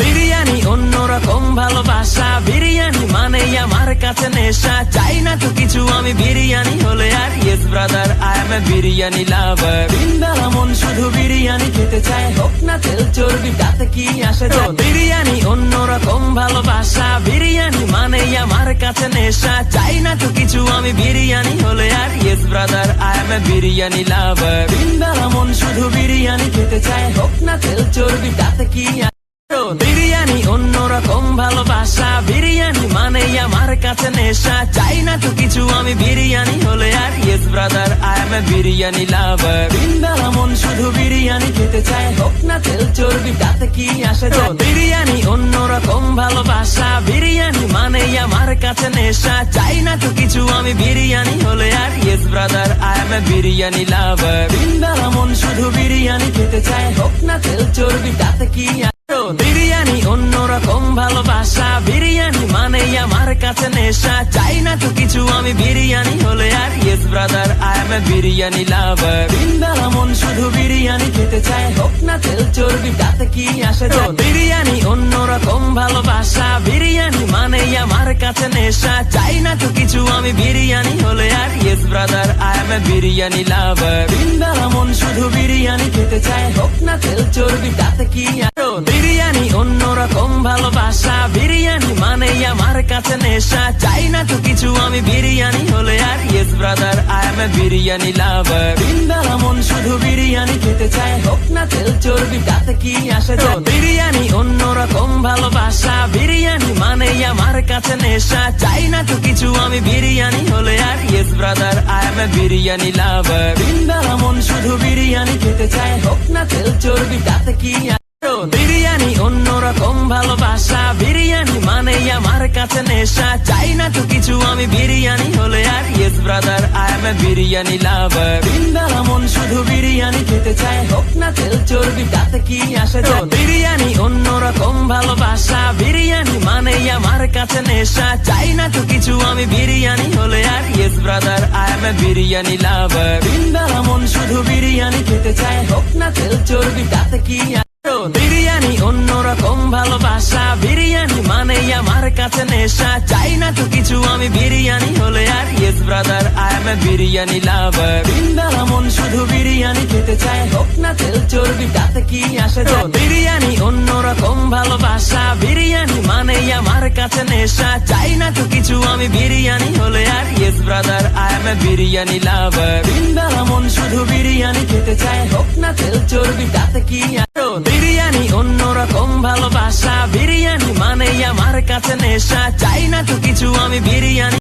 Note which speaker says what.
Speaker 1: বিরিয়ানি অন্যরকম ভালোবাসা, বিরিয়ানি মানেই আমার কাছে নেশা। চাই না তো কিছু আমি বিরিয়ানি হলে আর, yes brother I M A biryani লাভার। দিনবেলা মন শুধু বিরিয়ানি খেতে চায়, হোক না তেল চর্বি তাতে কি আসে যায়। বিরিয়ানি অন্যরকম ভালোবাসা, বিরিয়ানি মানেই আমার কাছে নেশা। চাই না তো কিছু আমি বিরিয়ানি হলে আর, yes brother I M A biryani লাভার। দিনবেলা মন শুধু বিরিয়ানি খেতে চায়, হোক না তেল চর্বি তাতে কি। বিরিয়ানি অন্যরকম ভালোবাসা, বিরিয়ানি মানেই আমার কাছে নেশা। চাই না তো কিছু আমি বিরিয়ানি হলে আর, yes brother I M A biryani লাভার। দিনবেলা মন শুধু বিরিয়ানি খেতে চায়, হোক না তেল চর্বি তাতে কি আসে যায়। বিরিয়ানি অন্যরকম ভালোবাসা, বিরিয়ানি মানেই আমার কাছে নেশা। চাই না তো কিছু আমি বিরিয়ানি হলে আর, yes brother I M A biryani লাভার। দিনবেলা মন শুধু বিরিয়ানি খেতে চায়, হোক না তেল চর্বি তাতে কি। বিরিয়ানি অন্যরকম ভালোবাসা, বিরিয়ানি মানেই আমার কাছে নেশা। চাই না তো কিছু আমি বিরিয়ানি হলে আর, yes brother I M A biryani লাভার। দিনবেলা মন শুধু বিরিয়ানি খেতে চায়, হোক না তেল চর্বি তাতে কি আসে যায়। বিরিয়ানি অন্যরকম ভালোবাসা, বিরিয়ানি মানেই আমার কাছে নেশা। চাই না তো কিছু আমি বিরিয়ানি হলে আর, yes brother I M A biryani লাভার। দিনবেলা মন শুধু বিরিয়ানি খেতে চায়, হোক না তেল চর্বি তাতে কি। বিরিয়ানি অন্যরকম ভালোবাসা, বিরিয়ানি মানেই আমার কাছে নেশা। চাই না তো কিছু আমি বিরিয়ানি হলে আর, yes brother I M A biryani লাভার। দিনবেলা মন শুধু বিরিয়ানি খেতে চায়, হোক না তেল চর্বি তাতে কি আসে যায়। বিরিয়ানি অন্যরকম ভালোবাসা, বিরিয়ানি মানেই আমার কাছে নেশা। চাই না তো কিছু আমি বিরিয়ানি হলে আর, yes brother I M A biryani লাভার। দিনবেলা মন শুধু বিরিয়ানি খেতে চায়, হোক না তেল চর্বি তাতে কি। বিরিয়ানি অন্যরকম ভালোবাসা, বিরিয়ানি মানেই আমার কাছে নেশা। চাই না তো কিছু আমি বিরিয়ানি হলে আর, yes brother I M A biryani লাভার। দিনবেলা মন শুধু বিরিয়ানি খেতে চায়, হোক না তেল চর্বি তাতে কি আসে যায়। বিরিয়ানি অন্যরকম ভালোবাসা, বিরিয়ানি মানেই আমার কাছে নেশা। চাই না তো কিছু আমি বিরিয়ানি হলে আর, yes brother I M A biryani লাভার। দিনবেলা মন শুধু বিরিয়ানি খেতে চায়, হোক না তেল চর্বি তাতে কি। বিরিয়ানি অন্যরকম ভালোবাসা, বিরিয়ানি মানেই আমার কাছে নেশা। চাই না তো কিছু আমি বিরিয়ানি হলে আর, yes brother I M A biryani লাভার। দিনবেলা মন শুধু বিরিয়ানি খেতে চায়, হোক না তেল চর্বি তাতে কি আসে যায়। বিরিয়ানি অন্যরকম ভালোবাসা, বিরিয়ানি মানেই আমার কাছে নেশা। চাই না তো কিছু আমি বিরিয়ানি হলে আর, yes brother I M A biryani লাভার। দিনবেলা মন শুধু বিরিয়ানি খেতে চায়, হোক না তেল চর্বি তাতে কি। বিরিয়ানি অন্যরকম ভালোবাসা, বিরিয়ানি মানেই আমার কাছে নেশা। চাই না তো কিছু আমি বিরিয়ানি